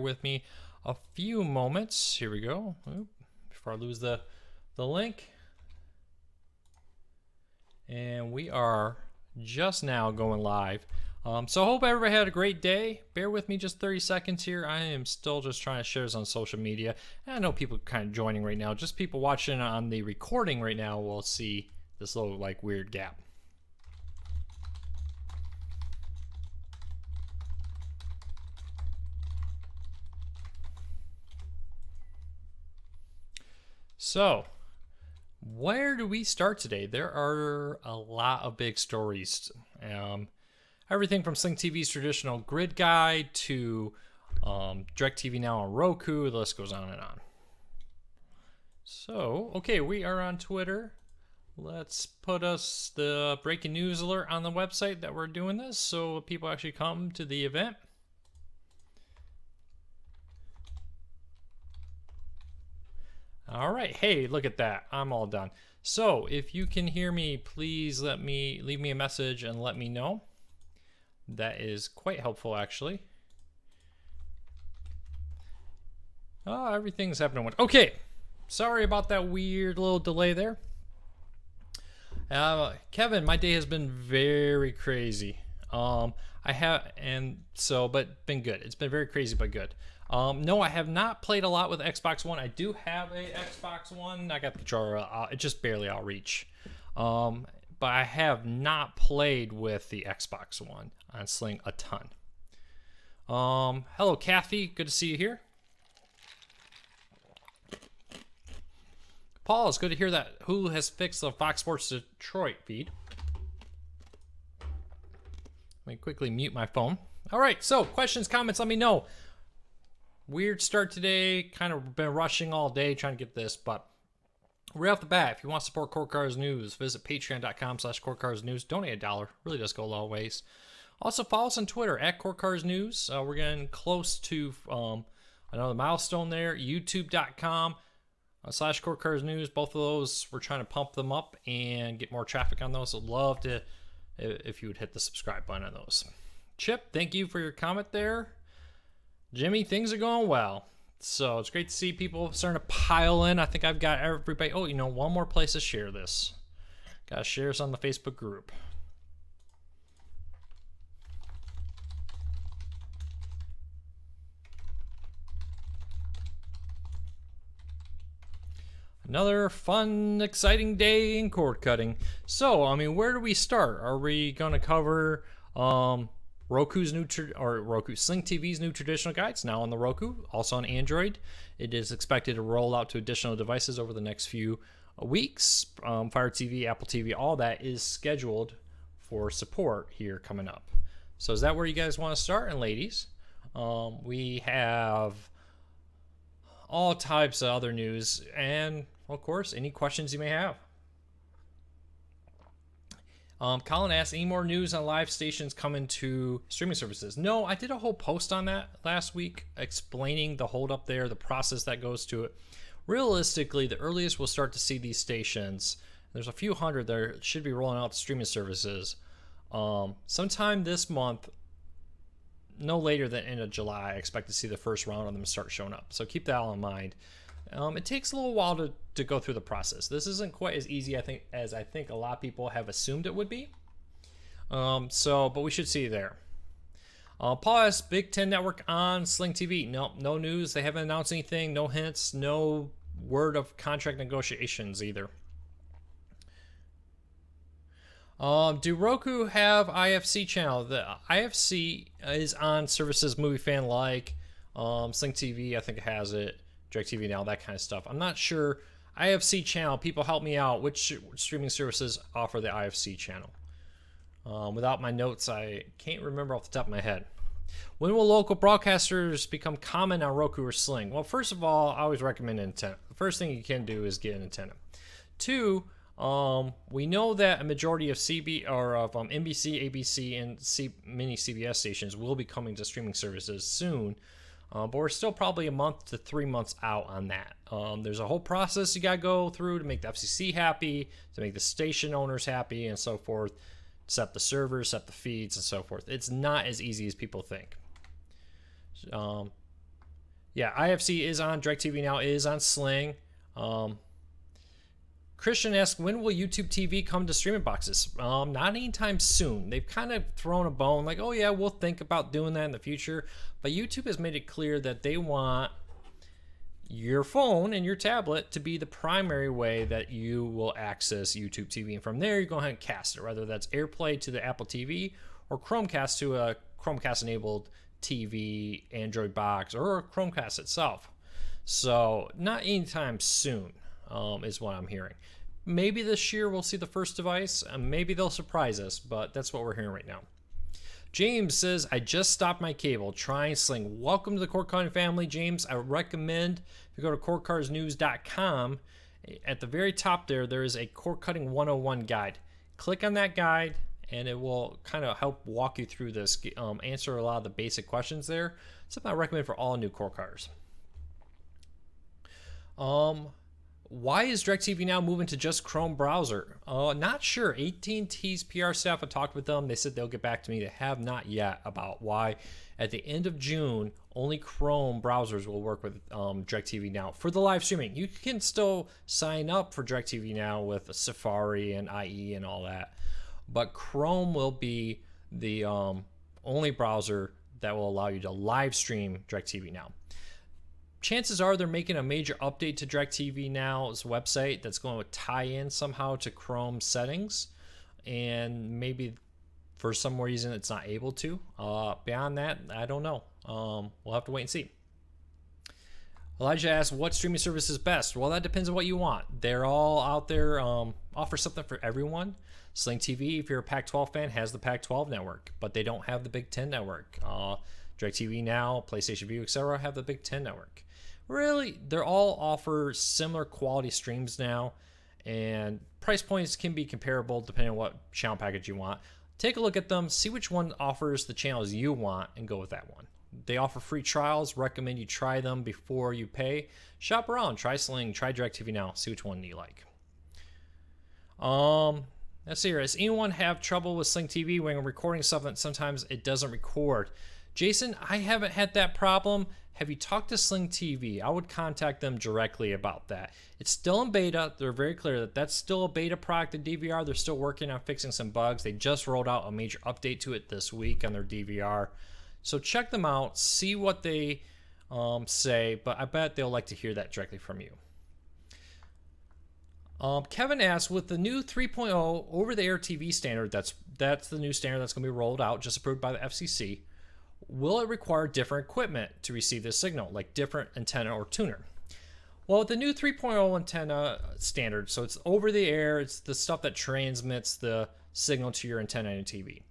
with me a few moments. Here we go. Oop, before I lose the link. And we are just now going live. So I hope everybody had a great day. Bear with me just 30 seconds here. I am still just trying to share this on social media. And I know people kind of joining right now. Just people watching on the recording right now will see this little like weird gap. So, where do we start today? There are a lot of big stories. Everything from Sling TV's traditional grid guide to DirectTV Now on Roku. The list goes on and on. So, okay, we are on Twitter. Let's put us the breaking news alert on the website that we're doing this so people actually come to the event. All right, hey, look at that. I'm all done. So if you can hear me, please leave me a message and let me know. That is quite helpful, actually. Oh, everything's happening. Okay, sorry about that weird little delay there. Kevin, my day has been very crazy. But been good. It's been very crazy, but good. No, I have not played a lot with Xbox One. I do have a Xbox One. I got the controller. It just barely out reach. But I have not played with the Xbox One on Sling a ton. Hello, Kathy. Good to see you here. Paul, it's good to hear that Hulu has fixed the Fox Sports Detroit feed. Let me quickly mute my phone. All right, so questions, comments, let me know. Weird start today, kind of been rushing all day trying to get this, but right off the bat, if you want to support Court Cars News, visit patreon.com/CourtCarsNews. Donate $1, really does go a long ways. Also follow us on Twitter at Court Cars News. We're getting close to another milestone there. YouTube.com/Court Cars News. Both of those, we're trying to pump them up and get more traffic on those. I'd love to if you would hit the subscribe button on those. Chip, thank you for your comment there. Jimmy, things are going well. So it's great to see people starting to pile in. I think I've got everybody. Oh, one more place to share this. Got to share this on the Facebook group. Another fun, exciting day in cord cutting. So, where do we start? Are we going to cover Roku's new Sling TV's new traditional guides now on the Roku, also on Android? It is expected to roll out to additional devices over the next few weeks. Fire TV, Apple TV, all that is scheduled for support here coming up. So is that where you guys want to start? And ladies, we have all types of other news and, of course, any questions you may have. Colin asked, any more news on live stations coming to streaming services? No, I did a whole post on that last week explaining the holdup there, the process that goes to it. Realistically, the earliest we'll start to see these stations, there's a few hundred that should be rolling out to streaming services sometime this month, no later than end of July. I expect to see the first round of them start showing up. So keep that all in mind. It takes a little while to go through the process. This isn't quite as easy, as I think a lot of people have assumed it would be. But we should see there. Paul asks, Big Ten Network on Sling TV. No news. They haven't announced anything. No hints. No word of contract negotiations either. Do Roku have IFC channel? The IFC is on services Movie Fan like Sling TV. I think it has it. DirectTV Now, that kind of stuff. I'm not sure. IFC channel, people help me out. Which streaming services offer the IFC channel? Without my notes, I can't remember off the top of my head. When will local broadcasters become common on Roku or Sling? Well, first of all, I always recommend an antenna. The first thing you can do is get an antenna. Two, we know that a majority of NBC, ABC, and mini CBS stations will be coming to streaming services soon. But we're still probably a month to 3 months out on that. There's a whole process you got to go through to make the FCC happy, to make the station owners happy, and so forth. Set the servers, set the feeds, and so forth. It's not as easy as people think. Yeah, IFC is on DirectTV Now, is on Sling. Christian asks, when will YouTube TV come to streaming boxes? Not anytime soon. They've kind of thrown a bone like, oh yeah, we'll think about doing that in the future. But YouTube has made it clear that they want your phone and your tablet to be the primary way that you will access YouTube TV. And from there, you go ahead and cast it, whether that's AirPlay to the Apple TV or Chromecast to a Chromecast-enabled TV, Android box, or a Chromecast itself. So not anytime soon is what I'm hearing. Maybe this year we'll see the first device. Maybe they'll surprise us, but that's what we're hearing right now. James says, I just stopped my cable trying Sling. Welcome to the cord cutting family, James. I recommend if you go to cordcardsnews.com, at the very top there is a cord cutting 101 guide. Click on that guide and it will kind of help walk you through this, answer a lot of the basic questions there. Something I recommend for all new cord cutters. Why is DirectTV Now moving to just Chrome browser? Not sure. AT&T's PR staff, I talked with them. They said they'll get back to me. They have not yet about why. At the end of June, only Chrome browsers will work with DirectTV Now for the live streaming. You can still sign up for DirectTV Now with Safari and IE and all that, but Chrome will be the only browser that will allow you to live stream DirectTV Now. Chances are they're making a major update to DirectTV Now's website that's going to tie in somehow to Chrome settings, and maybe for some reason it's not able to. Beyond that, I don't know. We'll have to wait and see. Elijah asks, what streaming service is best? Well, that depends on what you want. They're all out there, offer something for everyone. Sling TV, if you're a Pac-12 fan, has the Pac-12 network, but they don't have the Big Ten network. DirectTV Now, PlayStation Vue, etc. have the Big Ten network. Really, they're all offer similar quality streams now, and price points can be comparable depending on what channel package you want. Take a look at them, see which one offers the channels you want, and go with that one. They offer free trials. Recommend you try them before you pay. Shop around, try Sling, try DirectTV Now, see which one you like. Let's see here. Does anyone have trouble with Sling TV when recording something? Sometimes it doesn't record. Jason, I haven't had that problem. Have you talked to Sling TV? I would contact them directly about that. It's still in beta. They're very clear that that's still a beta product, the DVR. They're still working on fixing some bugs. They just rolled out a major update to it this week on their DVR. So check them out, see what they say, but I bet they'll like to hear that directly from you. Kevin asks, with the new 3.0 over-the-air TV standard, that's the new standard that's going to be rolled out, just approved by the FCC, will it require different equipment to receive this signal, like different antenna or tuner? Well, with the new 3.0 antenna standard, so it's over the air, it's the stuff that transmits the signal to your antenna and TV.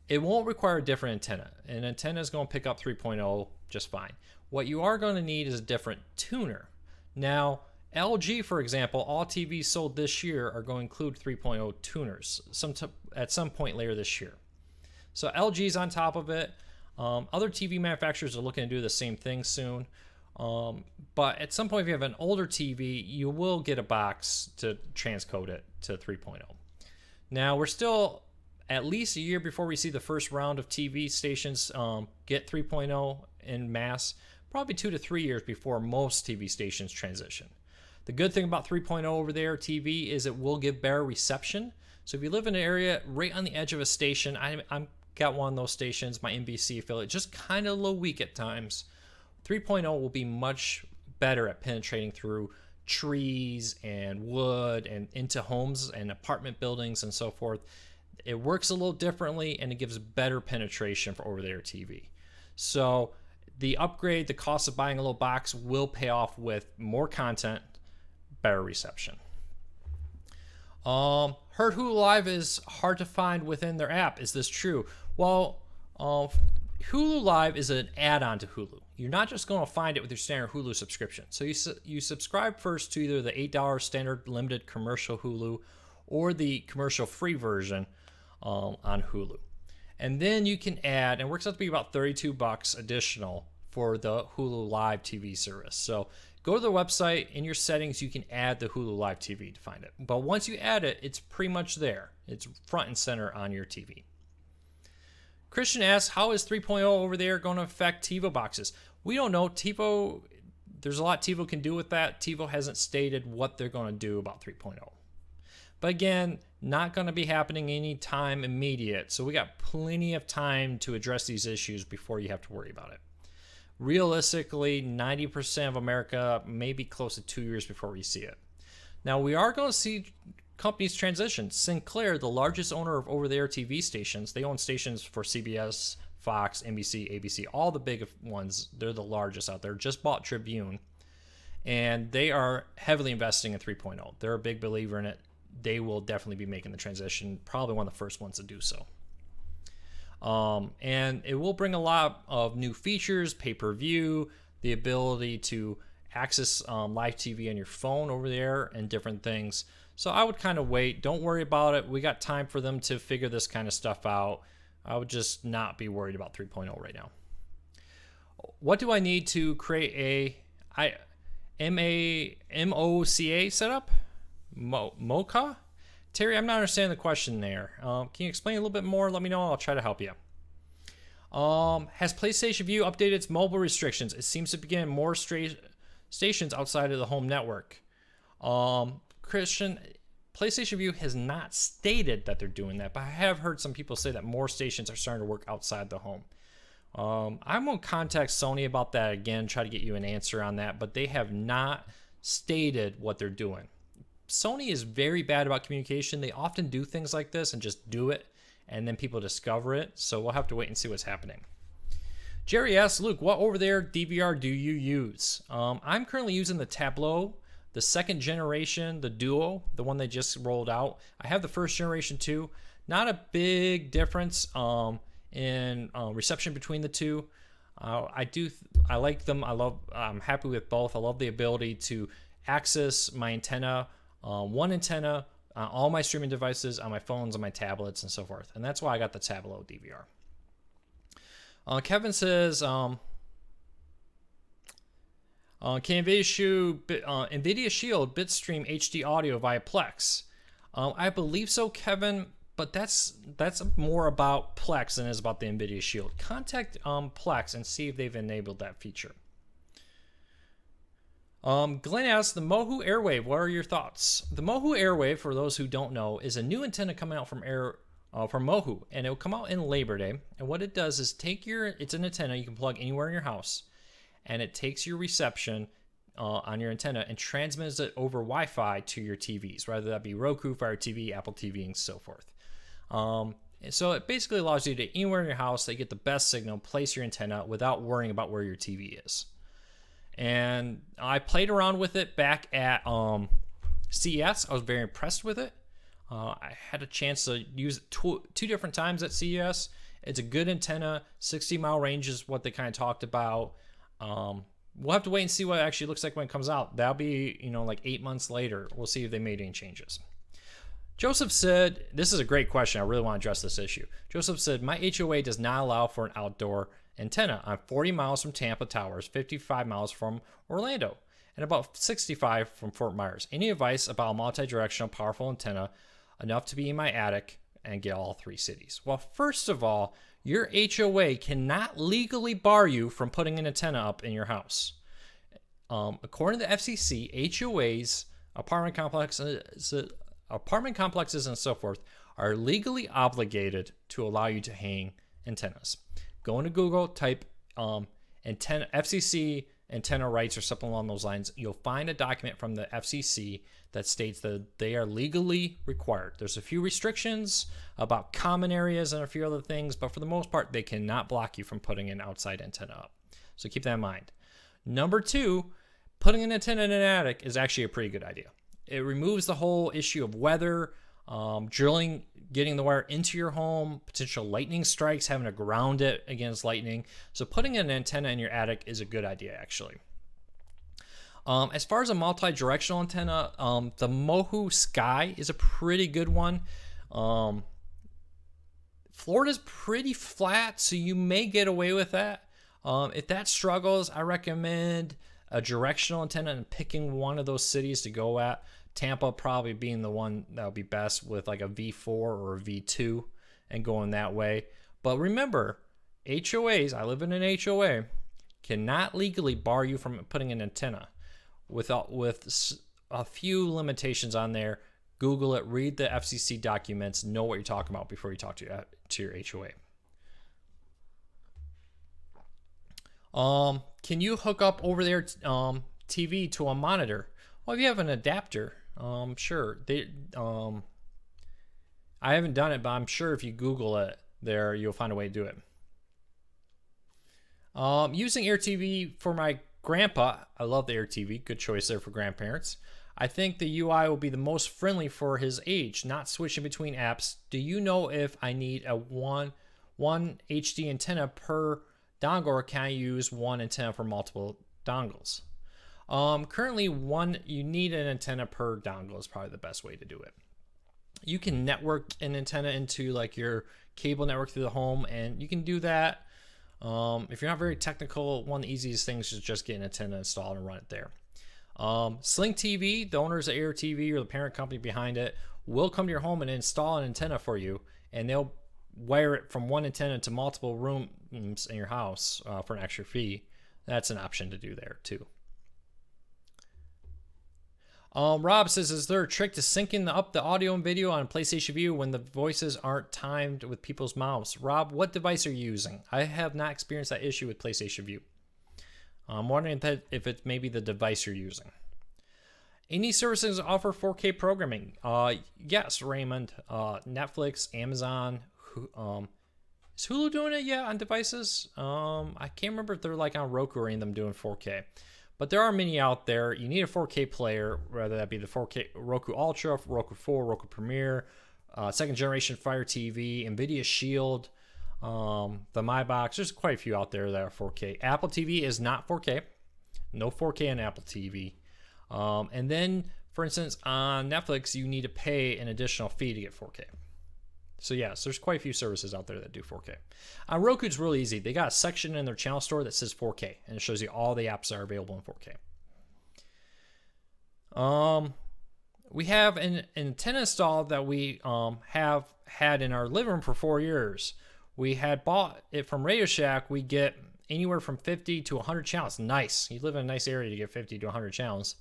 It won't require a different antenna. An antenna is going to pick up 3.0 just fine. What you are going to need is a different tuner. Now, LG, for example, all TVs sold this year are going to include 3.0 tuners at some point later this year. So LG's on top of it. Other TV manufacturers are looking to do the same thing soon. But at some point, if you have an older TV, you will get a box to transcode it to 3.0. Now, we're still at least a year before we see the first round of TV stations get 3.0 en masse, probably 2 to 3 years before most TV stations transition. The good thing about 3.0 over there TV is it will give better reception. So if you live in an area right on the edge of a station, I'm got one of those stations, my NBC affiliate, just kind of a little weak at times. 3.0 will be much better at penetrating through trees and wood and into homes and apartment buildings and so forth. It works a little differently and it gives better penetration for over-the-air TV. So the upgrade, the cost of buying a little box will pay off with more content, better reception. Heard Hulu Live is hard to find within their app. Is this true? Well, Hulu Live is an add-on to Hulu. You're not just going to find it with your standard Hulu subscription. So you subscribe first to either the $8 standard limited commercial Hulu or the commercial-free version on Hulu. And then you can add, and it works out to be about $32 additional for the Hulu Live TV service. So go to the website, in your settings, you can add the Hulu Live TV to find it. But once you add it, it's pretty much there. It's front and center on your TV. Christian asks, how is 3.0 over there going to affect TiVo boxes? We don't know. TiVo there's a lot TiVo can do with that. TiVo hasn't stated what they're going to do about 3.0. But again, not going to be happening anytime immediate. So we got plenty of time to address these issues before you have to worry about it. Realistically, 90% of America may be close to 2 years before we see it. Now, we are going to see companies transition. Sinclair, the largest owner of over-the-air TV stations, they own stations for CBS, Fox, NBC, ABC, all the big ones. They're the largest out there. Just bought Tribune, and they are heavily investing in 3.0. They're a big believer in it. They will definitely be making the transition, probably one of the first ones to do so. And it will bring a lot of new features, pay-per-view, the ability to access live TV on your phone over there, and different things. So I would kind of wait. Don't worry about it. We got time for them to figure this kind of stuff out. I would just not be worried about 3.0 right now. What do I need to create a MOCA setup? Mocha? Terry, I'm not understanding the question there. Can you explain a little bit more? Let me know. I'll try to help you. Has PlayStation Vue updated its mobile restrictions? It seems to be getting more stations outside of the home network. Christian, PlayStation Vue has not stated that they're doing that, but I have heard some people say that more stations are starting to work outside the home. I'm going to contact Sony about that again, try to get you an answer on that, but they have not stated what they're doing. Sony is very bad about communication. They often do things like this and just do it, and then people discover it. So we'll have to wait and see what's happening. Jerry asks, Luke, what over-the-air DVR do you use? I'm currently using the Tableau, the second generation, the Duo, the one they just rolled out. I have the first generation too. Not a big difference in reception between the two. I like them. I'm happy with both. I love the ability to access my antenna, one antenna, all my streaming devices on my phones, on my tablets, and so forth. And that's why I got the Tableau DVR. Kevin says, can NVIDIA Shield bitstream HD audio via Plex? I believe so, Kevin, but that's more about Plex than it is about the NVIDIA Shield. Contact Plex and see if they've enabled that feature. Glenn asks, the Mohu Airwave, what are your thoughts? The Mohu Airwave, for those who don't know, is a new antenna coming out from Mohu, and it will come out in Labor Day. And what it does is it's an antenna you can plug anywhere in your house, and it takes your reception on your antenna and transmits it over Wi-Fi to your TVs, whether that be Roku, Fire TV, Apple TV, and so forth. So it basically allows you to anywhere in your house that you get the best signal, place your antenna without worrying about where your TV is. And I played around with it back at CES. I was very impressed with it. I had a chance to use it two different times at CES. It's a good antenna. 60-mile range is what they kind of talked about. We'll have to wait and see what it actually looks like when it comes out. That'll be, like 8 months later. We'll see if they made any changes. Joseph said, this is a great question. I really want to address this issue. Joseph said, my HOA does not allow for an outdoor antenna. I'm 40 miles from Tampa Towers, 55 miles from Orlando, and about 65 from Fort Myers. Any advice about a multi-directional powerful antenna enough to be in my attic and get all three cities? Well, first of all, your HOA cannot legally bar you from putting an antenna up in your house. According to the FCC, HOAs, apartment complexes and so forth are legally obligated to allow you to hang antennas. Go into Google, type antenna, FCC antenna rights or something along those lines. You'll find a document from the FCC that states that they are legally required. There's a few restrictions about common areas and a few other things, but for the most part, they cannot block you from putting an outside antenna up. So keep that in mind. Number two, putting an antenna in an attic is actually a pretty good idea. It removes the whole issue of weather, drilling, getting the wire into your home, potential lightning strikes, having to ground it against lightning. So putting an antenna in your attic is a good idea, actually. As far as a multi-directional antenna, the Mohu Sky is a pretty good one. Florida's pretty flat, so you may get away with that. If that struggles, I recommend a directional antenna and picking one of those cities to go at. Tampa probably being the one that would be best with like a V4 or a V2 and going that way. But remember, HOAs, I live in an HOA, cannot legally bar you from putting an antenna. With a few limitations on there. Google it, read the FCC documents, know what you're talking about before you talk to your HOA. Can you hook up over there TV to a monitor? Well, if you have an adapter, sure. I haven't done it, but I'm sure if you Google it there, you'll find a way to do it. Using AirTV for my grandpa. I love the AirTV. Good choice there for grandparents. I think the UI will be the most friendly for his age, not switching between apps. Do you know if I need a one HD antenna per dongle, or can I use one antenna for multiple dongles? Currently, you need an antenna per dongle is probably the best way to do it. You can network an antenna into like your cable network through the home, and you can do that. If you're not very technical, one of the easiest things is just get an antenna installed and run it there. Sling TV, the owners of AirTV or the parent company behind it, will come to your home and install an antenna for you, and they'll wire it from one antenna to multiple rooms in your house for an extra fee. That's an option to do there too. Rob says, is there a trick to syncing up the audio and video on PlayStation View when the voices aren't timed with people's mouths? Rob, what device are you using? I have not experienced that issue with PlayStation View. I'm wondering if it's maybe the device you're using. Any services offer 4K programming? Yes, Raymond. Netflix, Amazon. Is Hulu doing it yet on devices? I can't remember if they're like on Roku or any of them doing 4K. But there are many out there. You need a 4K player, whether that be the 4K Roku Ultra, Roku 4, Roku Premiere, second generation Fire TV, NVIDIA Shield, the MyBox. There's quite a few out there that are 4K. Apple TV is not 4K. No 4K on Apple TV. And then, for instance, on Netflix, you need to pay an additional fee to get 4K. So yes, there's quite a few services out there that do 4K. On Roku, it's really easy. They got a section in their channel store that says 4K, and it shows you all the apps that are available in 4K. We have an antenna installed that we have had in our living room for 4 years. We had bought it from Radio Shack. We get anywhere from 50 to 100 channels. Nice. You live in a nice area to get 50 to 100 channels.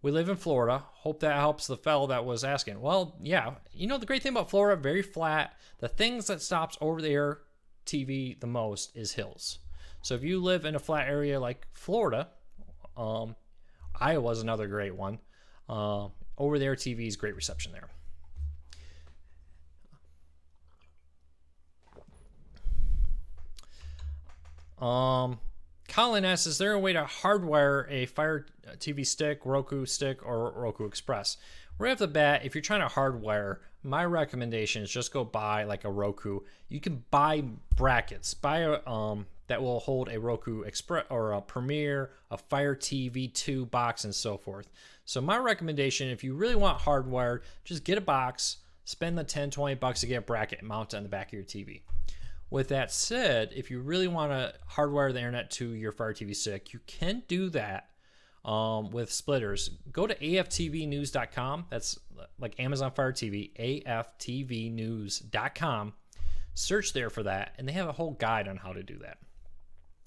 We live in Florida. Hope that helps the fellow that was asking. Well, yeah. You know, the great thing about Florida, very flat. The things that stops over the air TV the most is hills. So if you live in a flat area like Florida, Iowa's another great one. Over the air TV is great reception there. Colin asks, is there a way to hardwire a Fire TV stick, Roku stick, or Roku Express? Right off the bat, if you're trying to hardwire, my recommendation is just go buy like a Roku. You can buy brackets, buy a that will hold a Roku Express or a Premiere, a Fire TV 2 box, and so forth. So my recommendation, if you really want hardwired, just get a box, spend the $10-20 to get a bracket and mount it on the back of your TV. With that said, if you really want to hardwire the internet to your Fire TV stick, you can do that with splitters. Go to aftvnews.com. That's like Amazon Fire TV, aftvnews.com. Search there for that, and they have a whole guide on how to do that.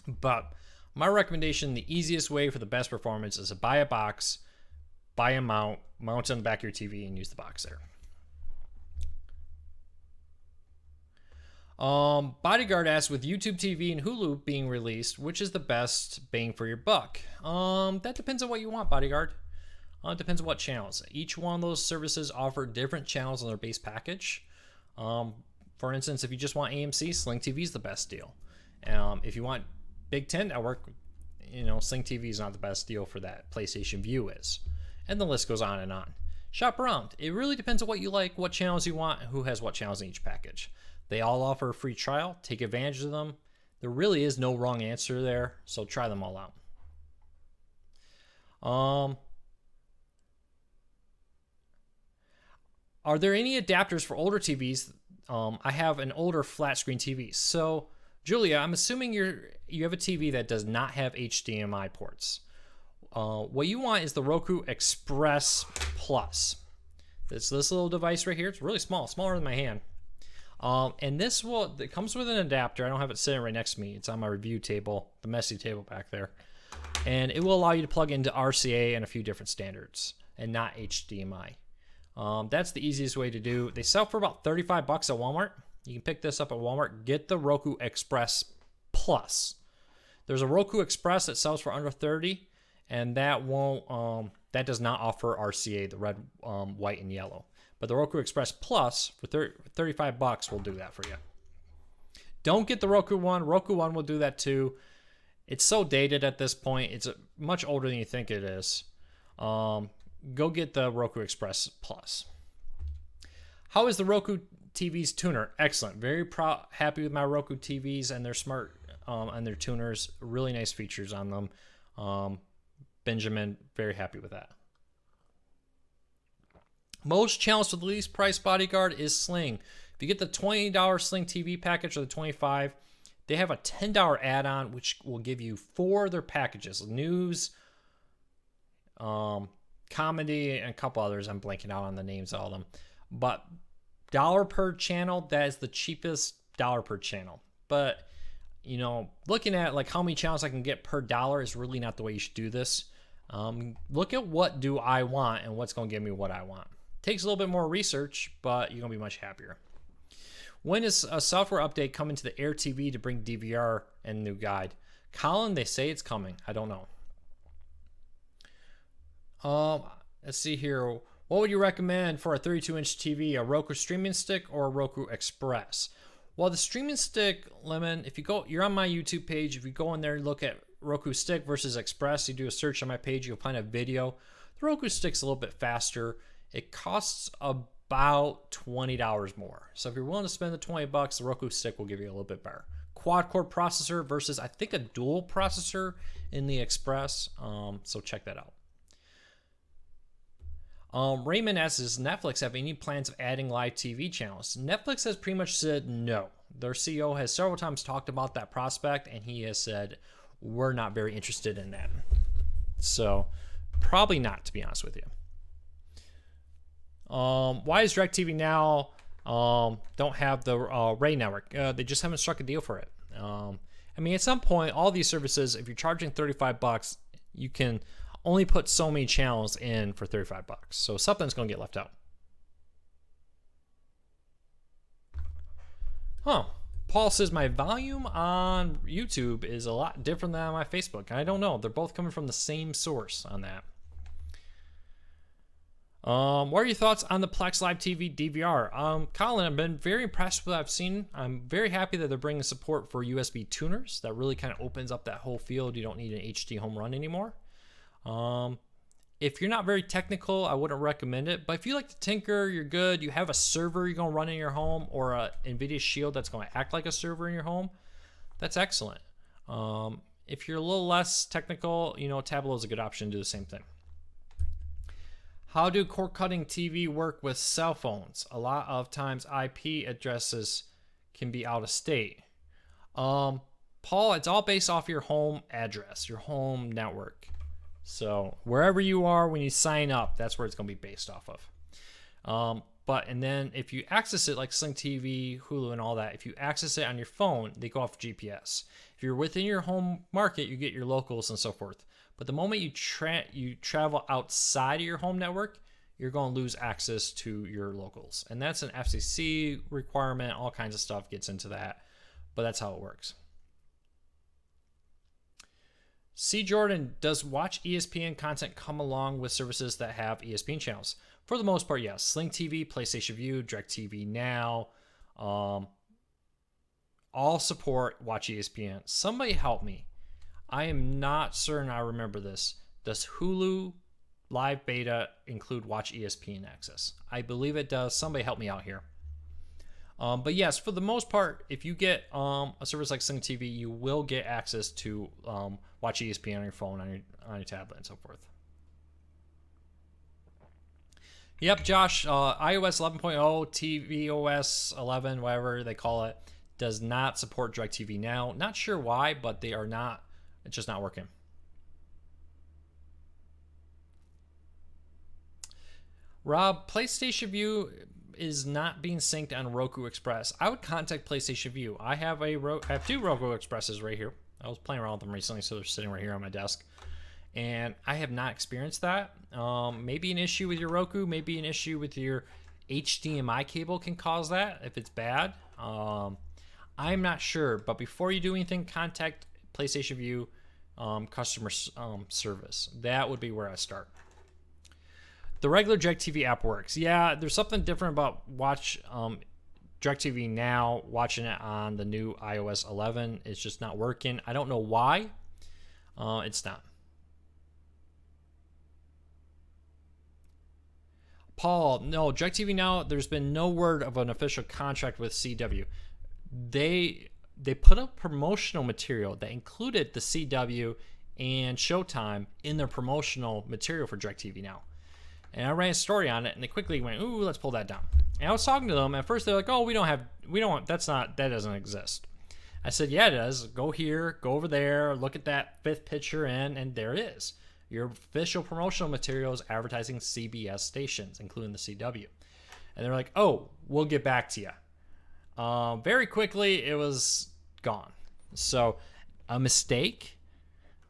But my recommendation, the easiest way for the best performance is to buy a box, buy a mount it on the back of your TV, and use the box there. Bodyguard asks, with YouTube TV and Hulu being released, which is the best bang for your buck? That depends on what you want, Bodyguard. It depends on what channels. Each one of those services offer different channels on their base package. For instance, if you just want AMC, Sling TV is the best deal. If you want Big Ten Network, Sling TV is not the best deal for that. PlayStation View is. And the list goes on and on. Shop around. It really depends on what you like, what channels you want, who has what channels in each package. They all offer a free trial. Take advantage of them. There really is no wrong answer there, so try them all out. Are there any adapters for older TVs? I have an older flat screen TV. So, Julia, I'm assuming you have a TV that does not have HDMI ports. What you want is the Roku Express Plus. It's this little device right here. It's really small, smaller than my hand. And this it comes with an adapter. I don't have it sitting right next to me. It's on my review table, the messy table back there. And it will allow you to plug into RCA and a few different standards and not HDMI. That's the easiest way to do. They sell for about 35 bucks at Walmart. You can pick this up at Walmart. Get the Roku Express Plus. There's a Roku Express that sells for under 30, and that that does not offer RCA, the red, white, and yellow. But the Roku Express Plus for 35 bucks will do that for you. Don't get the Roku One. Roku One will do that too. It's so dated at this point. It's much older than you think it is. Go get the Roku Express Plus. How is the Roku TV's tuner? Excellent. Very happy with my Roku TVs and their smart and their tuners. Really nice features on them. Benjamin, very happy with that. Most channels with the least price bodyguard is Sling. If you get the $20 Sling TV package or the $25, they have a $10 add-on which will give you 4 of their packages: news, comedy, and a couple others. I'm blanking out on the names of all of them. But dollar per channel, that is the cheapest dollar per channel. But you know, looking at like how many channels I can get per dollar is really not the way you should do this. Look at what do I want and what's going to give me what I want. Takes a little bit more research, but you're going to be much happier. When is a software update coming to the Air TV to bring DVR and new guide? Colin, they say it's coming. I don't know. Let's see here. What would you recommend for a 32-inch TV? A Roku streaming stick or a Roku Express? Well, the streaming stick, Lemon, if you go, you're on my YouTube page. If you go in there and look at Roku stick versus Express, you do a search on my page, you'll find a video. The Roku stick's a little bit faster. It costs about $20 more. So if you're willing to spend the 20 bucks, the Roku stick will give you a little bit better. Quad-core processor versus, I think, a dual processor in the Express. So check that out. Raymond asks, does Netflix have any plans of adding live TV channels? Netflix has pretty much said no. Their CEO has several times talked about that prospect, and he has said, we're not very interested in that. So probably not, to be honest with you. Why is DirectTV Now don't have the Ray network? They just haven't struck a deal for it. I mean, at some point, all these services, if you're charging 35 bucks, you can only put so many channels in for 35 bucks. So something's going to get left out. Huh. Paul says my volume on YouTube is a lot different than on my Facebook. I don't know. They're both coming from the same source on that. What are your thoughts on the Plex Live TV DVR? Colin, I've been very impressed with what I've seen. I'm very happy that they're bringing support for USB tuners. That really kind of opens up that whole field. You don't need an HD home run anymore. If you're not very technical, I wouldn't recommend it. But if you like to tinker, you're good. You have a server you're going to run in your home or a NVIDIA Shield that's going to act like a server in your home, that's excellent. If you're a little less technical, you know, Tableau is a good option to do the same thing. How do cord cutting TV work with cell phones? A lot of times IP addresses can be out of state. Paul, it's all based off your home address, your home network. So wherever you are when you sign up, that's where it's going to be based off of. And then if you access it like Sling TV, Hulu, and all that, if you access it on your phone, they go off GPS. If you're within your home market, you get your locals and so forth. But the moment you travel outside of your home network, you're going to lose access to your locals. And that's an FCC requirement. All kinds of stuff gets into that. But that's how it works. C. Jordan, does Watch ESPN content come along with services that have ESPN channels? For the most part, yes. Sling TV, PlayStation View, DirectTV Now, all support Watch ESPN. Somebody help me. I am not certain I remember this. Does Hulu Live Beta include Watch ESPN access? I believe it does. Somebody help me out here. But yes, for the most part, if you get a service like Sling TV, you will get access to Watch ESPN on your phone, on your tablet, and so forth. Yep, Josh, iOS 11.0, tvOS 11, whatever they call it, does not support DirectTV Now. Not sure why, but they are not. It's just not working. Rob, PlayStation View is not being synced on Roku Express, I would contact PlayStation View. I have two Roku Expresses right here. I was playing around with them recently, so they're sitting right here on my desk. And I have not experienced that. Maybe an issue with your Roku, maybe an issue with your HDMI cable can cause that if it's bad. I'm not sure, but before you do anything, contact PlayStation View customer service. That would be where I start. The regular DirectTV app works. Yeah, there's something different about DirectTV Now, watching it on the new iOS 11. It's just not working. I don't know why. It's not. Paul, no, DirectTV Now, there's been no word of an official contract with CW. They put up promotional material that included the CW and Showtime in their promotional material for DirectTV Now. And I ran a story on it, and they quickly went, "Ooh, let's pull that down." And I was talking to them. At first, they're like, "Oh, that doesn't exist." I said, "Yeah, it does. Go here, go over there, look at that fifth picture in, and there it is. Your official promotional materials advertising CBS stations, including the CW." And they're like, "Oh, we'll get back to you." Very quickly, it was gone. So, a mistake.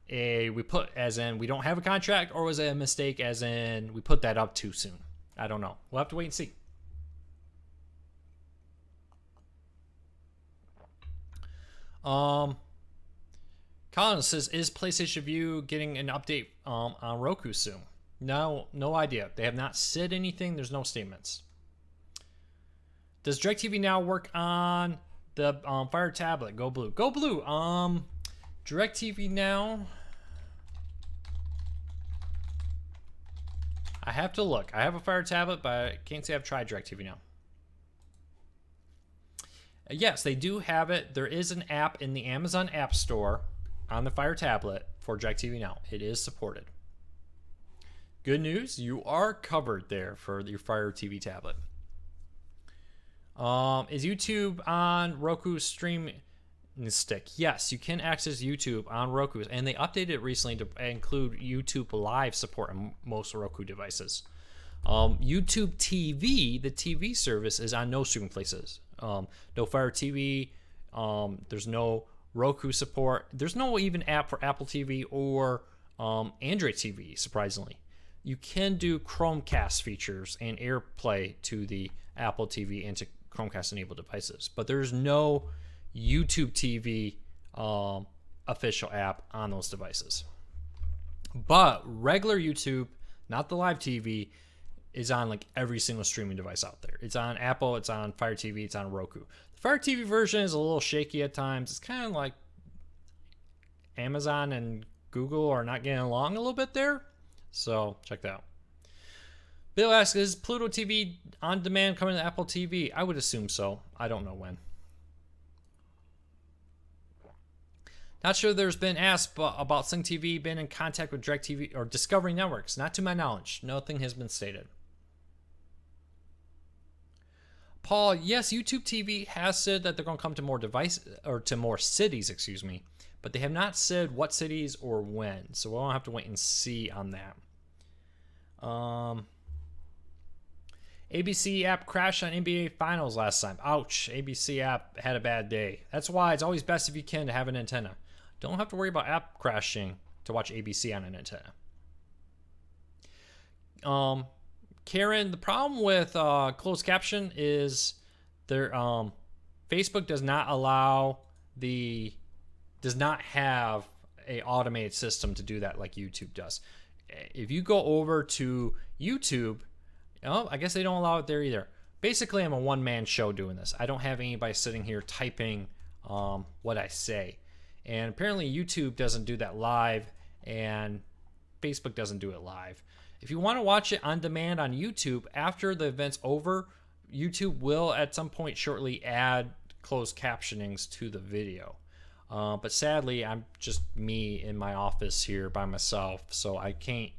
We put as in we don't have a contract, or was it a mistake as in we put that up too soon? I don't know. We'll have to wait and see. Colin says, is PlayStation View getting an update on Roku soon? No idea. They have not said anything. There's no statements. Does DirectTV Now work on the Fire tablet? Go Blue. Go Blue. DirectTV Now. I have to look. I have a Fire tablet, but I can't say I've tried DirectTV Now. Yes, they do have it. There is an app in the Amazon App Store on the Fire tablet for DirectTV Now. It is supported. Good news, you are covered there for your Fire TV tablet. Is YouTube on Roku stream stick? Yes, you can access YouTube on Roku, and they updated it recently to include YouTube Live support on most Roku devices. YouTube TV, the TV service, is on no streaming places. No Fire TV. There's no Roku support. There's no even app for Apple TV or Android TV, surprisingly. You can do Chromecast features and AirPlay to the Apple TV and to Chromecast enabled devices, but there's no YouTube TV official app on those devices. But regular YouTube, not the live TV, is on like every single streaming device out there. It's on Apple, it's on Fire TV, it's on Roku. The Fire TV version is a little shaky at times. It's kind of like Amazon and Google are not getting along a little bit there. So check that out. Bill asks, is Pluto TV on demand coming to Apple TV? I would assume so. I don't know when. Not sure there's been asked about Sling TV been in contact with DirectTV or Discovery Networks. Not to my knowledge. Nothing has been stated. Paul, yes, YouTube TV has said that they're going to come to more devices or to more cities, excuse me, but they have not said what cities or when. So we'll have to wait and see on that. ABC app crashed on NBA Finals last time. Ouch, ABC app had a bad day. That's why it's always best if you can to have an antenna. Don't have to worry about app crashing to watch ABC on an antenna. Karen, the problem with closed caption is Facebook does not have a automated system to do that like YouTube does. If you go over to YouTube, I guess they don't allow it there either. Basically, I'm a one-man show doing this. I don't have anybody sitting here typing what I say. And apparently YouTube doesn't do that live, and Facebook doesn't do it live. If you want to watch it on demand on YouTube, after the event's over, YouTube will at some point shortly add closed captionings to the video. But sadly, I'm just me in my office here by myself, so I can't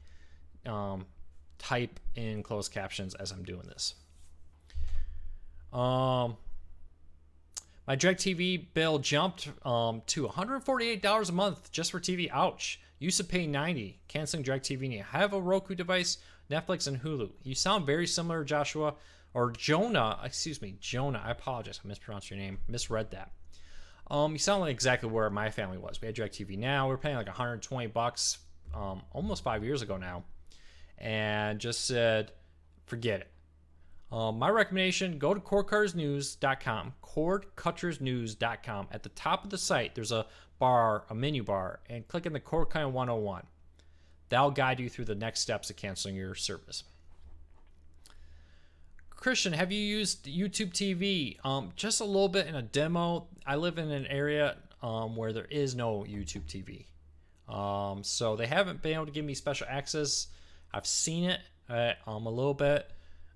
type in closed captions as I'm doing this. My DirectTV bill jumped to $148 a month just for TV. Ouch. Used to pay $90. Canceling DirectTV Now. I have a Roku device, Netflix, and Hulu. You sound very similar, Joshua. or Jonah, excuse me, Jonah. I apologize. I mispronounced your name. Misread that. You sound like exactly where my family was. We had DirectTV Now. We were paying like $120, almost 5 years ago now, and just said, forget it. My recommendation: go to cordcuttersnews.com. Cordcuttersnews.com. At the top of the site, there's a menu bar, and click on the Cord Cutting 101. That'll guide you through the next steps of canceling your service. Christian, have you used YouTube TV? Just a little bit in a demo. I live in an area where there is no YouTube TV. So they haven't been able to give me special access. I've seen it a little bit,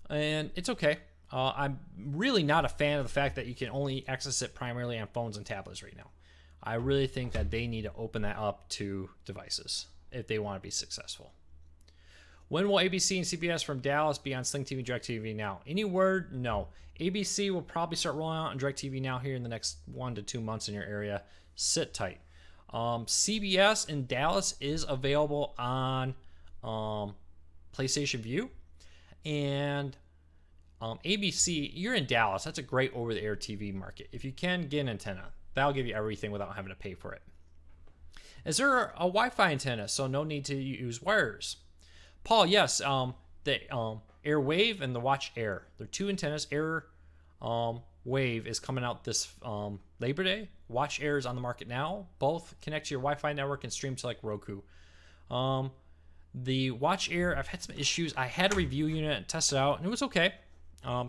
and it's okay. I'm really not a fan of the fact that you can only access it primarily on phones and tablets right now. I really think that they need to open that up to devices if they want to be successful. When will ABC and CBS from Dallas be on Sling TV and DirectTV Now? Any word? No. ABC will probably start rolling out on DirectTV Now here in the next 1 to 2 months in your area. Sit tight. CBS in Dallas is available on PlayStation View. And ABC, you're in Dallas. That's a great over-the-air TV market. If you can, get an antenna. That'll give you everything without having to pay for it. Is there a Wi-Fi antenna, so no need to use wires? Paul, yes, the Airwave and the Watch Air. They're two antennas. Air Wave is coming out this Labor Day. Watch Air is on the market now. Both connect to your Wi-Fi network and stream to like Roku. The Watch Air, I've had some issues. I had a review unit and test it out, and it was okay.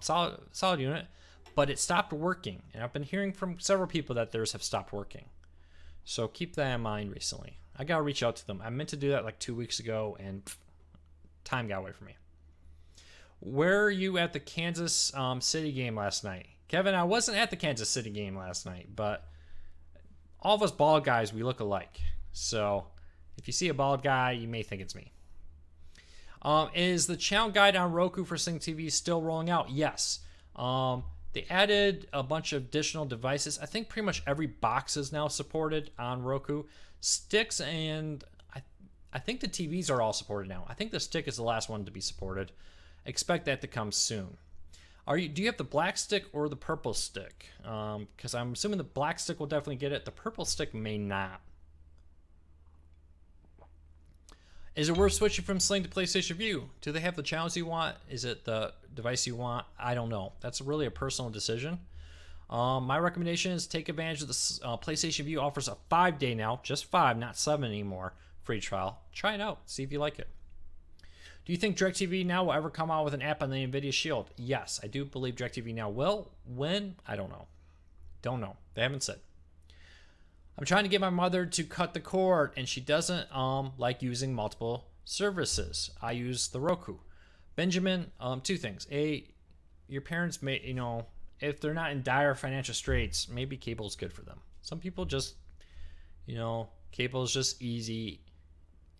Solid unit, but it stopped working. And I've been hearing from several people that theirs have stopped working. So keep that in mind recently. I got to reach out to them. I meant to do that like 2 weeks ago, and time got away from me. Where are you at the Kansas City game last night? Kevin, I wasn't at the Kansas City game last night, but all of us bald guys, we look alike. So if you see a bald guy, you may think it's me. Is the channel guide on Roku for Sling TV still rolling out? Yes. They added a bunch of additional devices. I think pretty much every box is now supported on Roku. Sticks and I think the TVs are all supported now. I think the stick is the last one to be supported. Expect that to come soon. Do you have the black stick or the purple stick? Because I'm assuming the black stick will definitely get it. The purple stick may not. Is it worth switching from Sling to PlayStation View? Do they have the channels you want? Is it the device you want? I don't know. That's really a personal decision. My recommendation is take advantage of this. PlayStation View offers a 5-day now, just 5, not 7 anymore, free trial. Try it out. See if you like it. Do you think DirectTV Now will ever come out with an app on the NVIDIA Shield? Yes, I do believe DirectTV Now will. When? I don't know. Don't know. They haven't said. I'm trying to get my mother to cut the cord, and she doesn't like using multiple services. I use the Roku. Benjamin, 2 things. A, your parents may, if they're not in dire financial straits, maybe cable is good for them. Some people just, cable is just easy,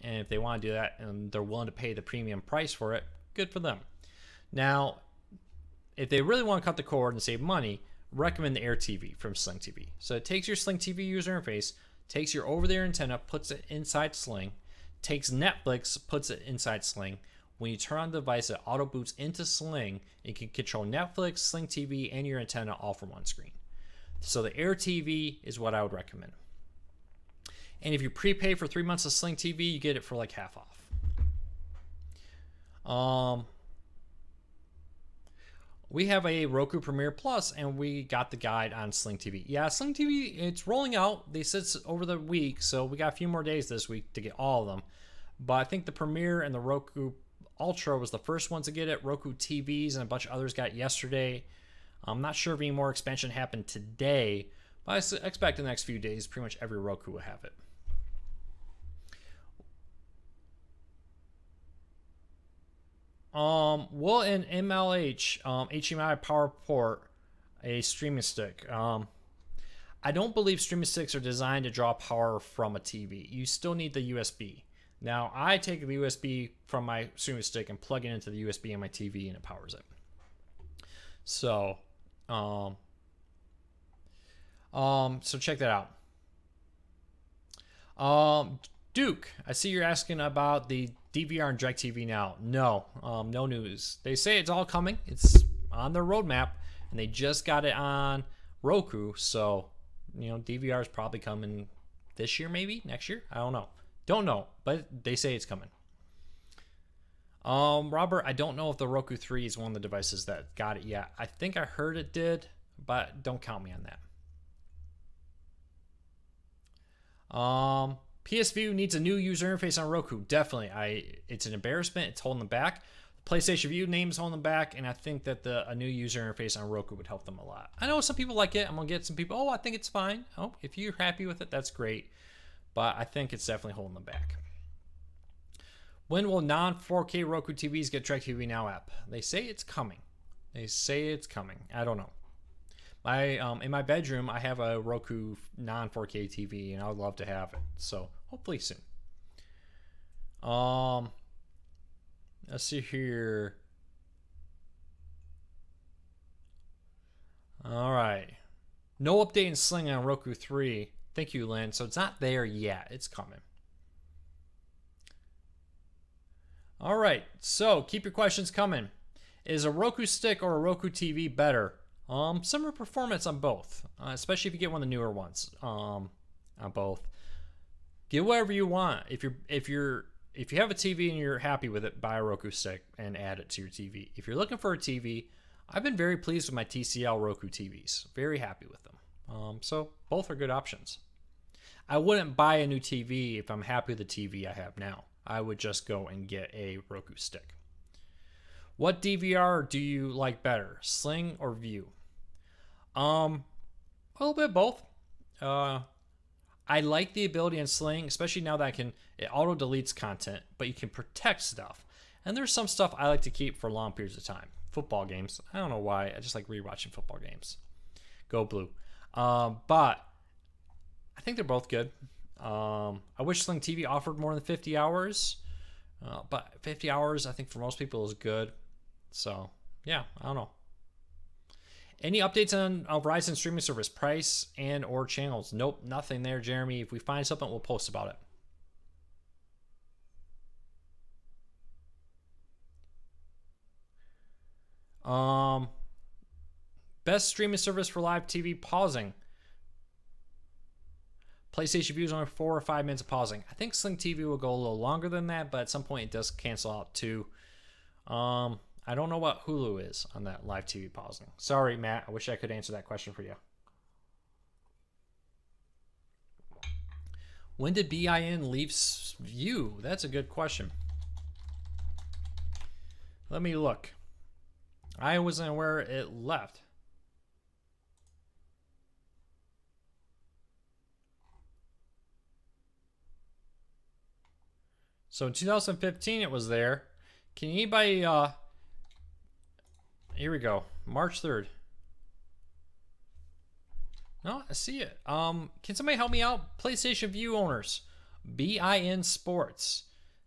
and if they want to do that and they're willing to pay the premium price for it, good for them. Now, if they really want to cut the cord and save money, recommend the Air TV from Sling TV. So it takes your Sling TV user interface, takes your over-the-air antenna, puts it inside Sling, takes Netflix, puts it inside Sling. When you turn on the device, it auto boots into Sling. You can control Netflix, Sling TV, and your antenna all from one screen. So the Air TV is what I would recommend. And if you prepay for 3 months of Sling TV, you get it for like half off. We have a Roku Premiere Plus, and we got the guide on Sling TV. Yeah, Sling TV, it's rolling out. They said over the week, so we got a few more days this week to get all of them. But I think the Premiere and the Roku Ultra was the first ones to get it. Roku TVs and a bunch of others got it yesterday. I'm not sure if any more expansion happened today, but I expect in the next few days, pretty much every Roku will have it. Will an MLH HDMI power port a streaming stick? I don't believe streaming sticks are designed to draw power from a TV. You still need the USB. Now, I take the USB from my streaming stick and plug it into the USB on my TV, and it powers it. So, so check that out. Duke, I see you're asking about the DVR and DirectTV Now. No, no news. They say it's all coming. It's on their roadmap, and they just got it on Roku. So, you know, DVR is probably coming this year, maybe next year. I don't know, but they say it's coming. Robert, I don't know if the Roku 3 is one of the devices that got it yet. I think I heard it did, but don't count me on that. PS View needs a new user interface on Roku. Definitely. It's an embarrassment. It's holding them back. The PlayStation View name is holding them back, and I think that a new user interface on Roku would help them a lot. I know some people like it. I'm going to get some people, oh, I think it's fine. Oh, if you're happy with it, that's great. But I think it's definitely holding them back. When will non-4K Roku TVs get DirectTV Now app? They say it's coming. I don't know. In my bedroom, I have a Roku non-4K TV, and I would love to have it. So hopefully soon. Let's see here. All right. No update in Sling on Roku 3. Thank you, Lynn. So it's not there yet. It's coming. All right. So keep your questions coming. Is a Roku stick or a Roku TV better? Similar performance on both, especially if you get one of the newer ones. On both. Get whatever you want. If you have a TV and you're happy with it, buy a Roku stick and add it to your TV. If you're looking for a TV, I've been very pleased with my TCL Roku TVs. Very happy with them. So both are good options. I wouldn't buy a new TV if I'm happy with the TV I have now. I would just go and get a Roku stick. What DVR do you like better, Sling or View? A little bit of both. I like the ability in Sling, especially now that it auto deletes content, but you can protect stuff. And there's some stuff I like to keep for long periods of time. Football games. I don't know why. I just like rewatching football games. Go Blue. But I think they're both good. I wish Sling TV offered more than 50 hours. But 50 hours, I think for most people is good. So, yeah, I don't know. Any updates on Verizon streaming service price and or channels? Nope, nothing there, Jeremy. If we find something, we'll post about it. Best streaming service for live TV pausing. PlayStation View is only 4 or 5 minutes of pausing. I think Sling TV will go a little longer than that, but at some point it does cancel out too. I don't know what Hulu is on that live TV pausing. Sorry, Matt. I wish I could answer that question for you. When did BIN leave View? That's a good question. Let me look. I wasn't aware it left. So in 2015 it was there. Can anybody here we go. March 3rd. No, I see it. Can somebody help me out? PlayStation View owners. BIN Sports.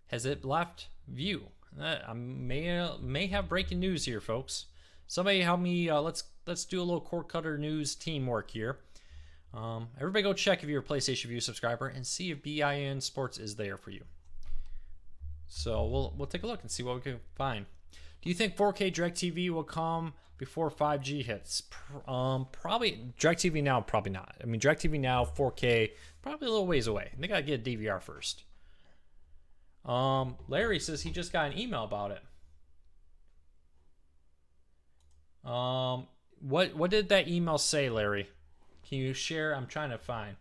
Has it left View? I may have breaking news here, folks. Somebody help me. Let's do a little cord cutter news teamwork here. Everybody go check if you're a PlayStation View subscriber and see if BIN Sports is there for you. So we'll take a look and see what we can find. Do you think 4K DirectTV will come before 5G hits? Probably. DirectTV Now, probably not. I mean, DirectTV Now 4K, probably a little ways away. They gotta get a DVR first. Larry says he just got an email about it. What did that email say, Larry? Can you share? I'm trying to find.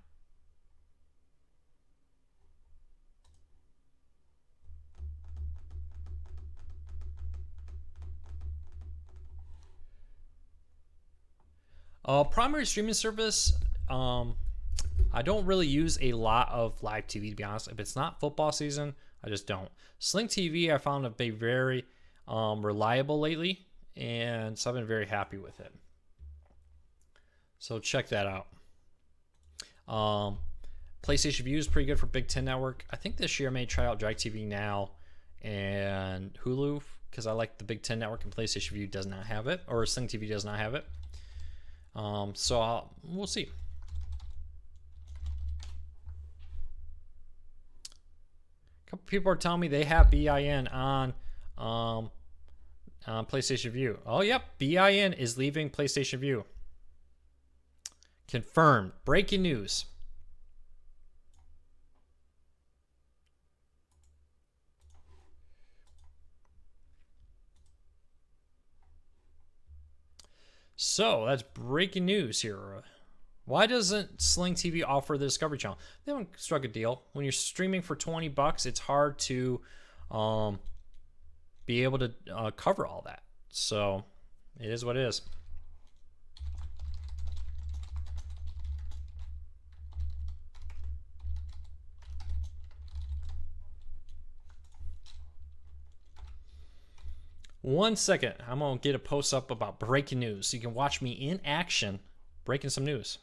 Primary streaming service, I don't really use a lot of live TV, to be honest. If it's not football season, I just don't. Sling TV, I found to be very reliable lately, and so I've been very happy with it. So check that out. PlayStation View is pretty good for Big Ten Network. I think this year I may try out DirectTV Now and Hulu because I like the Big Ten Network, and PlayStation View does not have it, or Sling TV does not have it. So we'll see. A couple people are telling me they have BIN on on PlayStation View. Oh, yep. BIN is leaving PlayStation View. Confirmed. Breaking news. So that's breaking news here. Why doesn't Sling TV offer the Discovery Channel? They haven't struck a deal. When you're streaming for $20, it's hard to be able to cover all that. So it is what it is. One second, I'm gonna get a post up about breaking news so you can watch me in action breaking some news.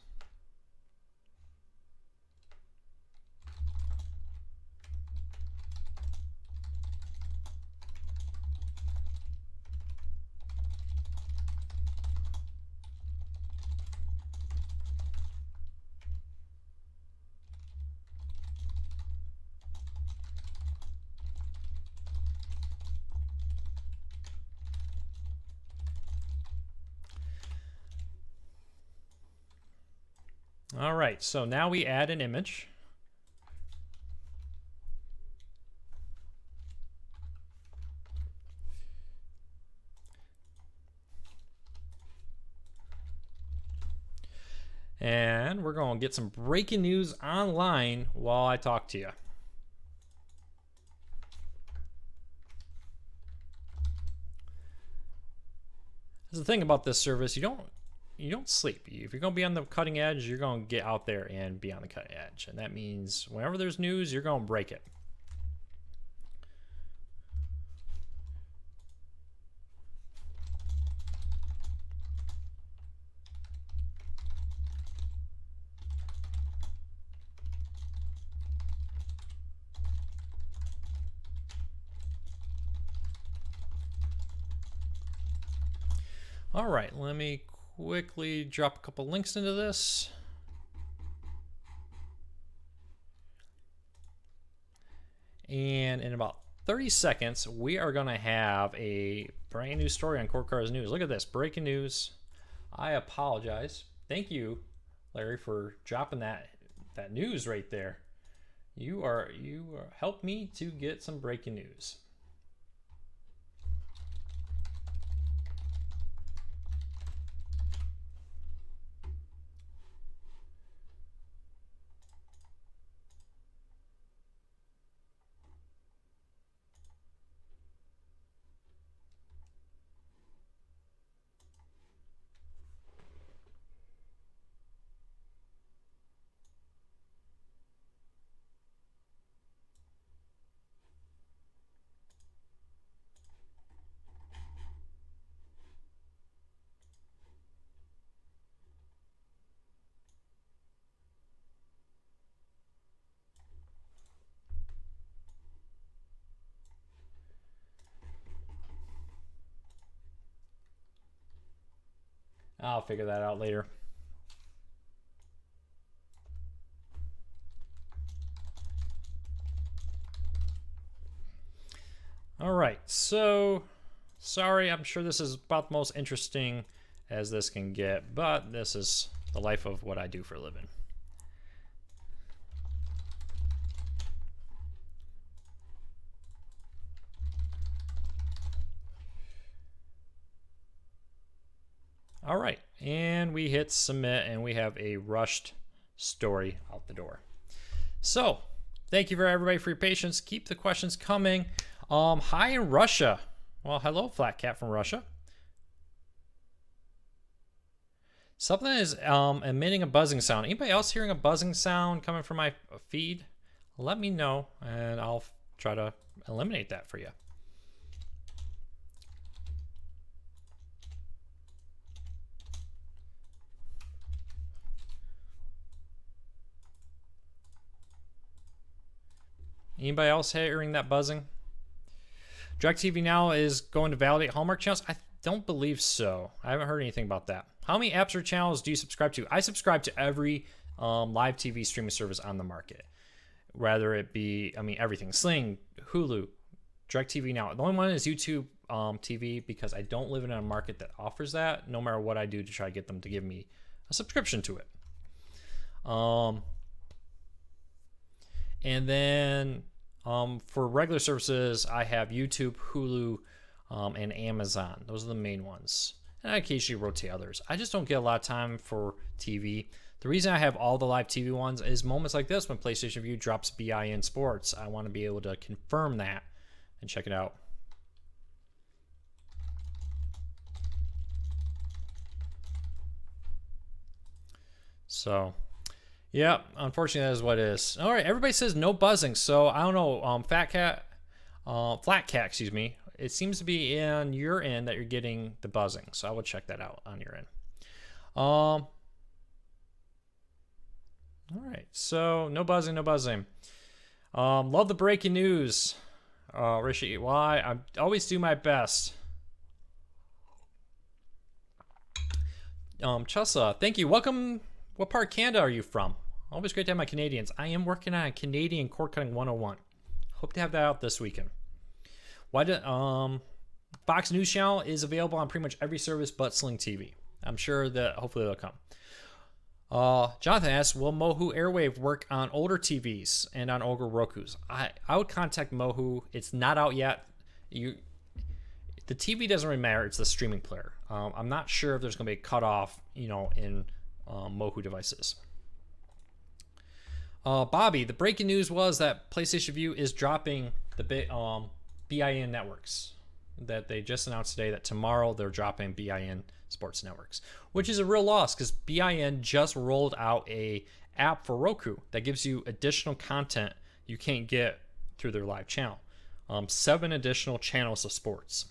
All right, so now we add an image. And we're going to get some breaking news online while I talk to you. That's the thing about this service, you don't sleep. If you're going to be on the cutting edge, you're going to get out there and be on the cutting edge. And that means whenever there's news, you're going to break it. All right, let me quickly drop a couple links into this. And in about 30 seconds, we are going to have a brand new story on Court Cars News. Look at this, breaking news. I apologize. Thank you, Larry, for dropping that news right there. You helped me to get some breaking news. I'll figure that out later. All right, so sorry, I'm sure this is about the most interesting as this can get, but this is the life of what I do for a living. All right, and we hit submit and we have a rushed story out the door. So thank you for everybody for your patience. Keep the questions coming. Hi in Russia. Well, hello, Flat Cat from Russia. Something is emitting a buzzing sound. Anybody else hearing a buzzing sound coming from my feed? Let me know and I'll try to eliminate that for you. Anybody else hearing that buzzing? DirectTV Now is going to validate Hallmark channels? I don't believe so. I haven't heard anything about that. How many apps or channels do you subscribe to? I subscribe to every live TV streaming service on the market. Whether it be, everything. Sling, Hulu, DirectTV Now. The only one is YouTube TV because I don't live in a market that offers that, no matter what I do to try to get them to give me a subscription to it. And then for regular services, I have YouTube, Hulu, and Amazon. Those are the main ones. And I occasionally rotate others. I just don't get a lot of time for TV. The reason I have all the live TV ones is moments like this when PlayStation View drops BIN Sports. I want to be able to confirm that and check it out. So, yeah, unfortunately that is what it is. All right, everybody says no buzzing. So I don't know, Flat Cat, excuse me. It seems to be on your end that you're getting the buzzing. So I will check that out on your end. All right, so no buzzing, no buzzing. Love the breaking news. Rishi, why? I always do my best. Chessa, thank you. Welcome. What part of Canada are you from? Always great to have my Canadians. I am working on a Canadian cord cutting 101. Hope to have that out this weekend. Why did Fox News Channel is available on pretty much every service but Sling TV. I'm sure that hopefully they'll come. Jonathan asks, will Mohu Airwave work on older TVs and on older Rokus? I would contact Mohu. It's not out yet. The TV doesn't really matter. It's the streaming player. I'm not sure if there's going to be a cutoff, in Mohu devices. Bobby, the breaking news was that PlayStation View is dropping the BIN networks. That they just announced today that tomorrow they're dropping BIN sports networks, which is a real loss because BIN just rolled out a app for Roku that gives you additional content you can't get through their live channel. 7 additional channels of sports.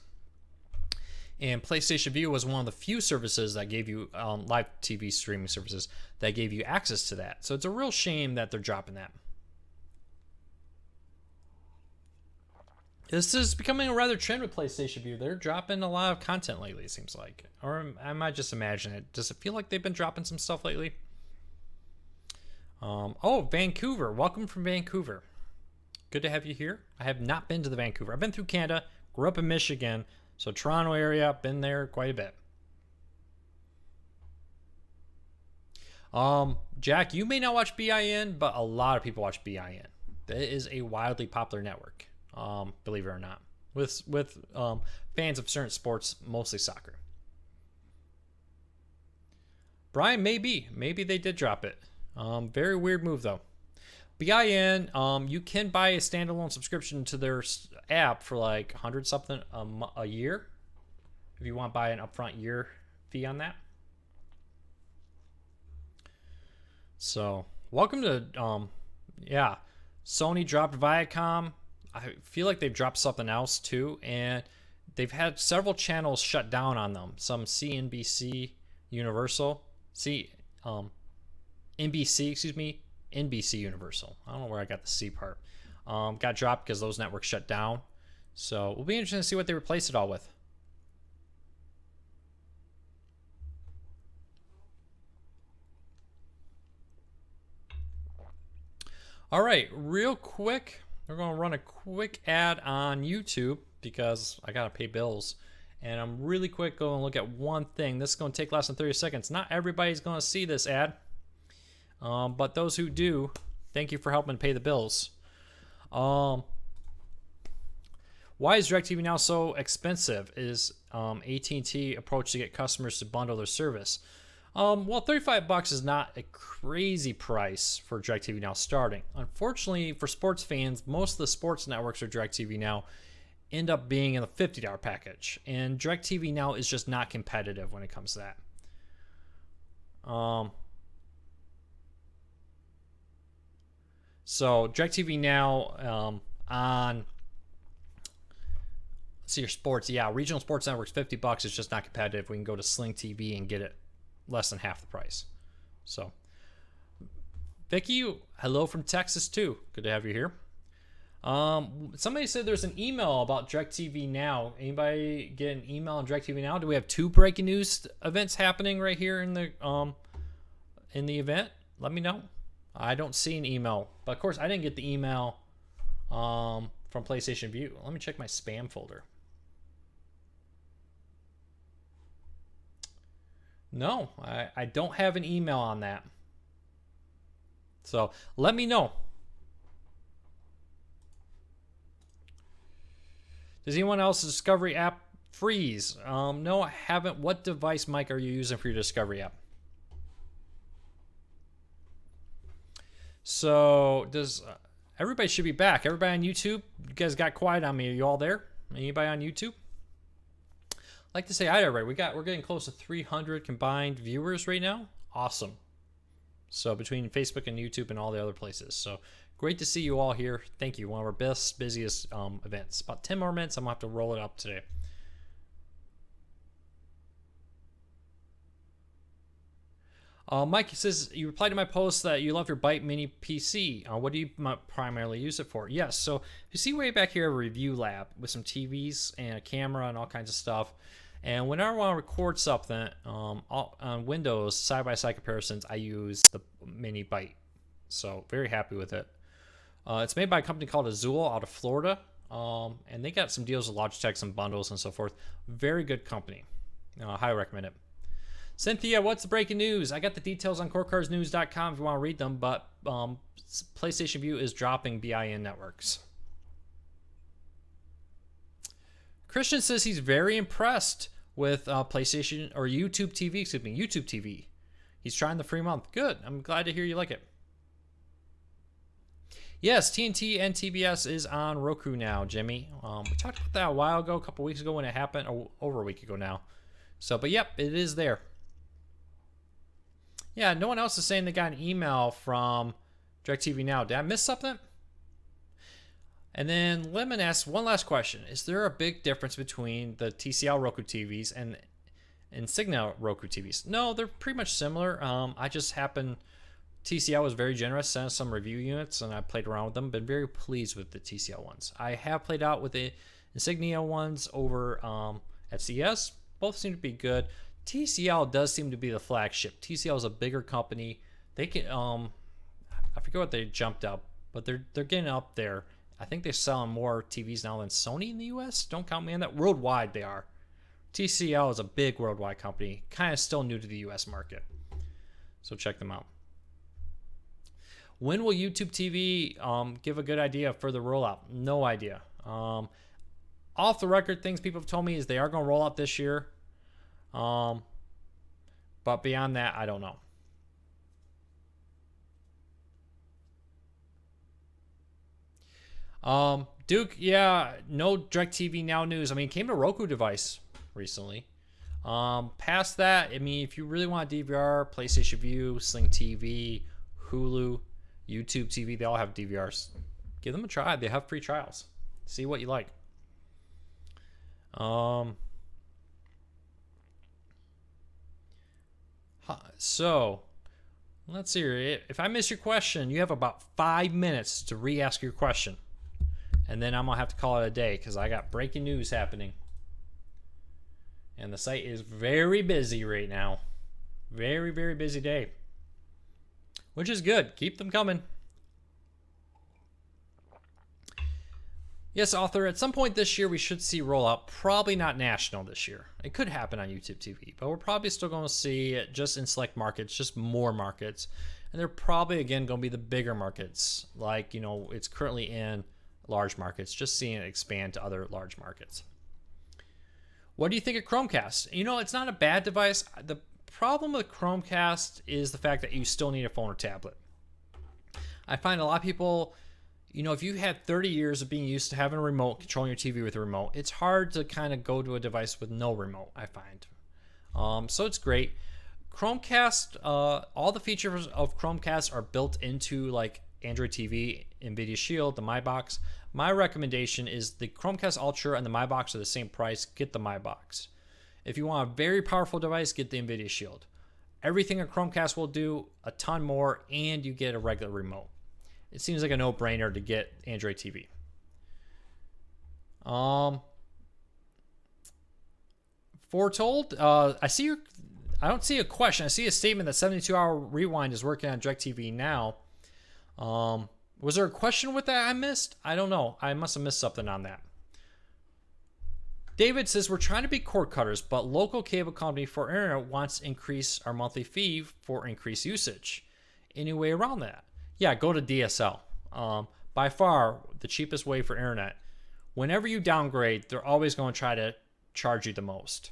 And PlayStation View was one of the few services that gave you live TV streaming services that gave you access to that. So it's a real shame that they're dropping that. This is becoming a rather trend with PlayStation View. They're dropping a lot of content lately, it seems like. Or I might just imagine it. Does it feel like they've been dropping some stuff lately? Vancouver. Welcome from Vancouver. Good to have you here. I have not been to the Vancouver. I've been through Canada, grew up in Michigan, so Toronto area, been there quite a bit. Jack, you may not watch BIN, but a lot of people watch BIN. That is a wildly popular network. Believe it or not, with fans of certain sports, mostly soccer. Brian, maybe they did drop it. Very weird move though. BIN, you can buy a standalone subscription to their app for like 100 something a year, if you want to buy an upfront year fee on that. So welcome to Sony dropped Viacom. I feel like they've dropped something else too, and they've had several channels shut down on them. Some NBC Universal, NBC Universal. I don't know where I got the C part. Got dropped because those networks shut down. So we'll be interested to see what they replace it all with. All right, real quick. We're going to run a quick ad on YouTube because I got to pay bills. And I'm really quick going to look at one thing. This is going to take less than 30 seconds. Not everybody's going to see this ad. But those who do, thank you for helping pay the bills. Why is DirectTV Now so expensive? Is AT&T approach to get customers to bundle their service? Well, $35 is not a crazy price for DirectTV Now starting. Unfortunately, for sports fans, most of the sports networks for DirectTV Now end up being in the $50 package. And DirectTV Now is just not competitive when it comes to that. So DirectTV Now on your sports, regional sports networks, $50 is just not competitive. We can go to Sling TV and get it less than half the price. So Vicky, hello from Texas too. Good to have you here. Somebody said there's an email about DirectTV Now. Anybody get an email on DirectTV Now? Do we have 2 breaking news events happening right here in the event? Let me know. I don't see an email, but of course I didn't get the email from PlayStation View. Let me check my spam folder. No, I don't have an email on that. So let me know. Does anyone else's Discovery app freeze? No, I haven't. What device, Mike, are you using for your Discovery app? So does everybody should be back? Everybody on YouTube? You guys got quiet on me. Are you all there? Anybody on YouTube? I'd like to say hi to everybody. We're getting close to 300 combined viewers right now. Awesome. So between Facebook and YouTube and all the other places. So great to see you all here. Thank you. One of our best, busiest events. About 10 more minutes. I'm going to have to roll it up today. Mike says, you replied to my post that you love your Byte Mini PC. What do you primarily use it for? Yes, so you see way back here, I have a review lab with some TVs and a camera and all kinds of stuff. And whenever I want to record something on Windows, side-by-side comparisons, I use the Mini Byte. So very happy with it. It's made by a company called Azul out of Florida. And they got some deals with Logitech, some bundles and so forth. Very good company. Highly recommend it. Cynthia, what's the breaking news? I got the details on corecarsnews.com if you want to read them, but PlayStation Vue is dropping BIN networks. Christian says he's very impressed with PlayStation or YouTube TV, excuse me, YouTube TV. He's trying the free month. Good. I'm glad to hear you like it. Yes, TNT and TBS is on Roku now, Jimmy. We talked about that a while ago, a couple weeks ago when it happened, or over a week ago now. So, but yep, it is there. Yeah, no one else is saying they got an email from DirectTV Now. Did I miss something? And then Lemon asks one last question. Is there a big difference between the TCL Roku TVs and Insignia Roku TVs? No, they're pretty much similar. I just happen, TCL was very generous, sent us some review units, and I played around with them. Been very pleased with the TCL ones. I have played out with the Insignia ones over at CS. Both seem to be good. TCL does seem to be the flagship. TCL is a bigger company. They can I forget what they jumped up, but they're getting up there. I think they're selling more TVs now than Sony in the US. Don't count me on that. Worldwide they are. TCL is a big worldwide company, kind of still new to the US market. So check them out. When will YouTube TV give a good idea for the rollout? No idea. Off the record things people have told me is they are going to roll out this year. But beyond that, I don't know. Duke, yeah, no DirectTV Now news. I mean, it came to Roku device recently. Past that, I mean, if you really want DVR, PlayStation Vue, Sling TV, Hulu, YouTube TV, they all have DVRs. Give them a try. They have free trials. See what you like. So, let's see here. If I miss your question, you have about 5 minutes to re-ask your question. And then I'm going to have to call it a day because I got breaking news happening. And the site is very busy right now. Very, very busy day. Which is good. Keep them coming. Yes, author, at some point this year we should see rollout. Probably not national this year. It could happen on YouTube TV, but we're probably still going to see it just in select markets, just more markets. And they're probably, again, going to be the bigger markets. Like, you know, it's currently in large markets, just seeing it expand to other large markets. What do you think of Chromecast? You know, it's not a bad device. The problem with Chromecast is the fact that you still need a phone or tablet. I find a lot of people, you know, if you had 30 years of being used to having a remote, controlling your TV with a remote, it's hard to kind of go to a device with no remote, I find. So it's great. Chromecast, all the features of Chromecast are built into like Android TV, NVIDIA Shield, the MyBox. My recommendation is the Chromecast Ultra and the MyBox are the same price. Get the MyBox. If you want a very powerful device, get the NVIDIA Shield. Everything a Chromecast will do, a ton more, and you get a regular remote. It seems like a no-brainer to get Android TV. Foretold, I don't see a question. I see a statement that 72-hour rewind is working on DirectTV Now. Was there a question with that I missed? I don't know. I must have missed something on that. David says, we're trying to be cord cutters, but local cable company for internet wants to increase our monthly fee for increased usage. Any way around that? Yeah, go to DSL. By far, the cheapest way for internet. Whenever you downgrade, they're always going to try to charge you the most.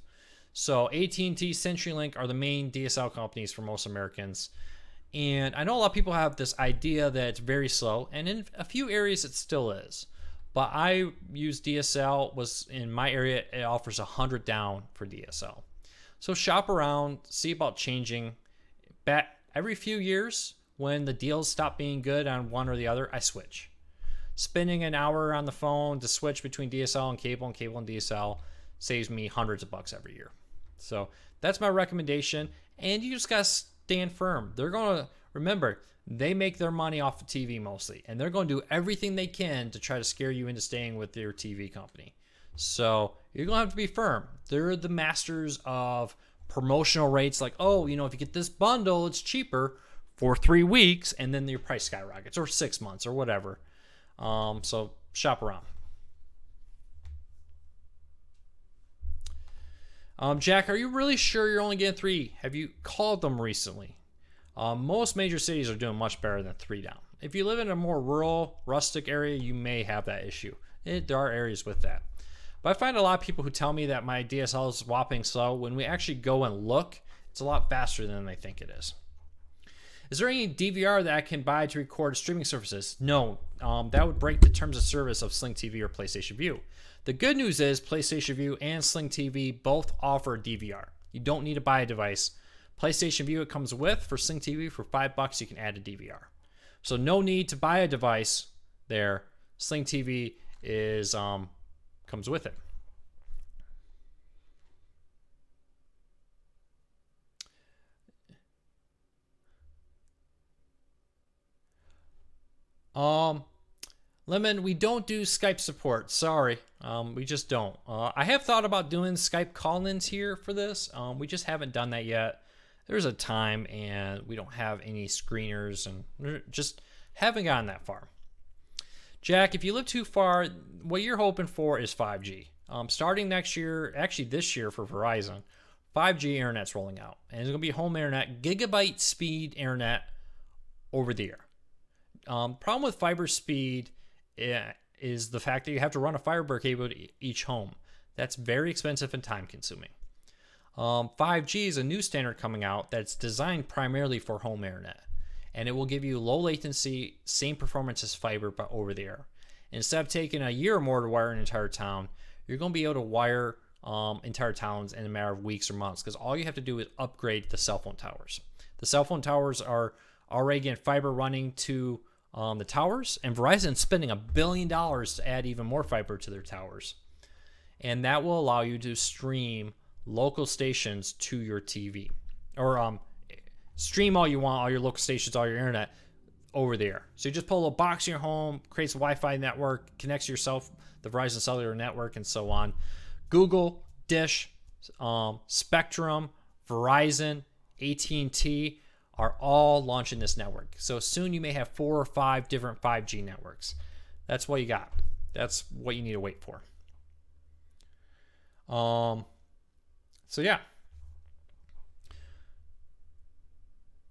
So AT&T, CenturyLink are the main DSL companies for most Americans. And I know a lot of people have this idea that it's very slow, and in a few areas it still is. But I use DSL, was in my area, it offers 100 down for DSL. So shop around, see about changing. Back every few years, when the deals stop being good on one or the other, I switch. Spending an hour on the phone to switch between DSL and cable and DSL saves me hundreds of bucks every year. So that's my recommendation. And you just got to stand firm. They're going to, remember, they make their money off of TV mostly, and they're going to do everything they can to try to scare you into staying with their TV company. So you're going to have to be firm. They're the masters of promotional rates, like, oh, if you get this bundle, it's cheaper for 3 weeks, and then your price skyrockets, or 6 months, or whatever. So shop around. Jack, are you really sure you're only getting 3? Have you called them recently? Most major cities are doing much better than 3 down. If you live in a more rural, rustic area, you may have that issue. There are areas with that. But I find a lot of people who tell me that my DSL is whopping slow. When we actually go and look, it's a lot faster than they think it is. Is there any DVR that I can buy to record streaming services? No, that would break the terms of service of Sling TV or PlayStation Vue. The good news is PlayStation Vue and Sling TV both offer DVR. You don't need to buy a device. PlayStation Vue it comes with. For Sling TV, for $5 you can add a DVR. So no need to buy a device there. Sling TV is comes with it. Lemon, we don't do Skype support. Sorry, we just don't. I have thought about doing Skype call-ins here for this. We just haven't done that yet. There's a time, and we don't have any screeners, and just haven't gotten that far. Jack, if you live too far, what you're hoping for is 5G. Starting next year, actually this year for Verizon, 5G internet's rolling out, and it's going to be home internet, gigabyte speed internet over the air. Problem with fiber speed is the fact that you have to run a fiber cable to each home. That's very expensive and time consuming. 5G is a new standard coming out that's designed primarily for home internet, and it will give you low latency, same performance as fiber, but over the air. Instead of taking a year or more to wire an entire town, you're going to be able to wire entire towns in a matter of weeks or months, because all you have to do is upgrade the cell phone towers. The cell phone towers are already getting fiber running to the towers, and Verizon's spending $1 billion to add even more fiber to their towers. And that will allow you to stream local stations to your TV, or stream all you want, all your local stations, all your internet over the air. So you just pull a little box in your home, creates a Wi-Fi network, connects yourself, the Verizon cellular network, and so on. Google, Dish, Spectrum, Verizon, AT&T are all launching this network. So soon you may have 4 or 5 different 5G networks. That's what you got. That's what you need to wait for. So yeah.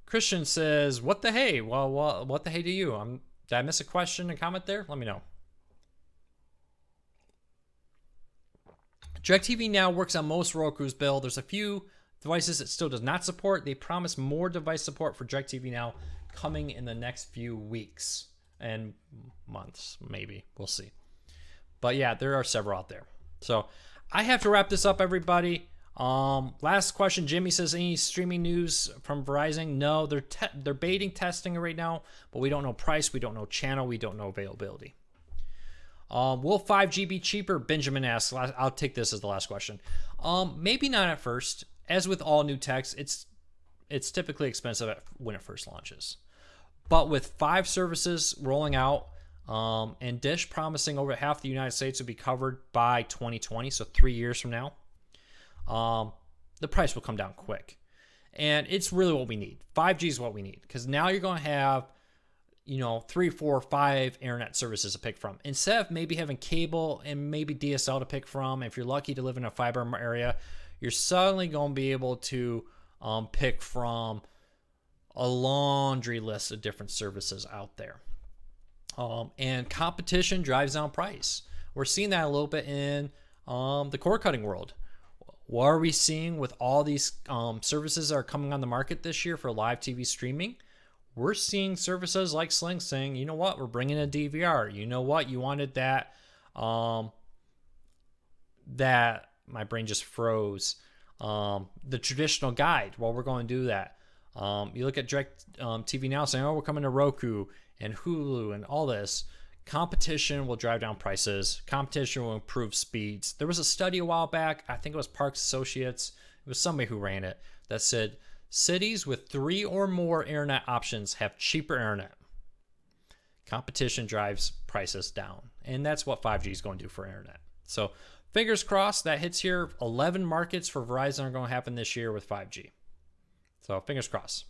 Christian says, what the hey? Well, what the hey to you? Did I miss a question and comment there? Let me know. DirectTV Now works on most Roku's build. There's a few devices it still does not support. They promise more device support for DirectTV Now coming in the next few weeks and months, maybe. We'll see. But yeah, there are several out there. So I have to wrap this up, everybody. Last question. Jimmy says, any streaming news from Verizon? No, they're baiting testing right now, but we don't know price, we don't know channel, we don't know availability. Will 5G be cheaper? Benjamin asks. I'll take this as the last question. Maybe not at first. As with all new techs, it's typically expensive when it first launches. But with 5 services rolling out, and Dish promising over half the United States will be covered by 2020, so 3 years from now, the price will come down quick. And it's really what we need. 5G is what we need, because now you're going to have 3, 4, 5 internet services to pick from. Instead of maybe having cable and maybe DSL to pick from, if you're lucky to live in a fiber area, you're suddenly going to be able to pick from a laundry list of different services out there. And competition drives down price. We're seeing that a little bit in the cord cutting world. What are we seeing with all these services that are coming on the market this year for live TV streaming? We're seeing services like Sling saying, you know what, we're bringing a DVR. You know what, you wanted that, that, my brain just froze, the traditional guide. Well, we're going to do that. You look at DirectTV Now saying, oh, we're coming to Roku and Hulu and all this. Competition will drive down prices. Competition will improve speeds. There was a study a while back, I think it was Parks Associates, it was somebody who ran it, that said cities with 3 or more internet options have cheaper internet. Competition drives prices down, and that's what 5G is going to do for internet. So fingers crossed that hits here. 11 markets for Verizon are going to happen this year with 5G. So fingers crossed.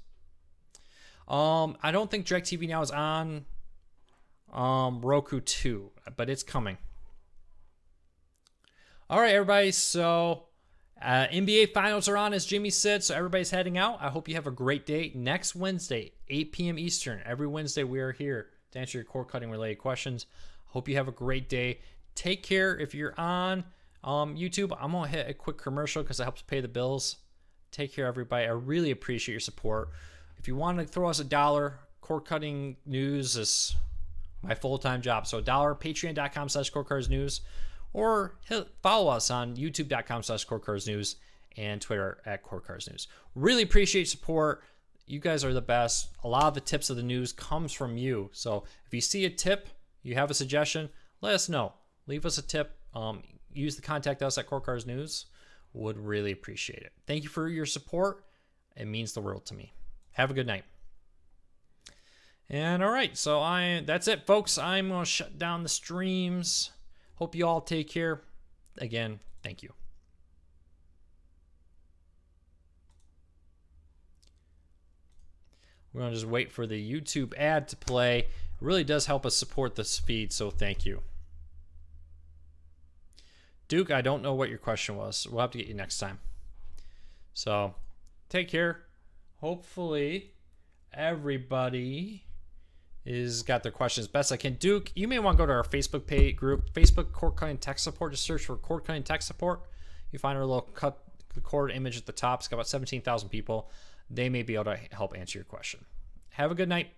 I don't think DirectTV Now is on Roku 2, but it's coming. All right, everybody. So NBA Finals are on, as Jimmy said, so everybody's heading out. I hope you have a great day. Next Wednesday, 8 p.m. Eastern. Every Wednesday, we are here to answer your cord cutting related questions. Hope you have a great day. Take care. If you're on YouTube, I'm going to hit a quick commercial because it helps pay the bills. Take care, everybody. I really appreciate your support. If you want to throw us $1, cord cutting news is my full-time job. So $1, patreon.com/cordcardsnews, or follow us on youtube.com/cordcardsnews and Twitter @cordcardsnews. Really appreciate your support. You guys are the best. A lot of the tips of the news comes from you. So if you see a tip, you have a suggestion, let us know. Leave us a tip. Use the contact us at cordcardsnews. Would really appreciate it. Thank you for your support. It means the world to me. Have a good night. And all right, so that's it, folks. I'm going to shut down the streams. Hope you all take care. Again, thank you. We're going to just wait for the YouTube ad to play. It really does help us support this feed, so thank you. Duke, I don't know what your question was. We'll have to get you next time. So, take care. Hopefully, everybody is got their questions best I can. Duke, you may want to go to our Facebook page group, Facebook Cord Cutting Tech Support. Just search for Cord Cutting Tech Support. You find our little cut the cord image at the top. It's got about 17,000 people. They may be able to help answer your question. Have a good night.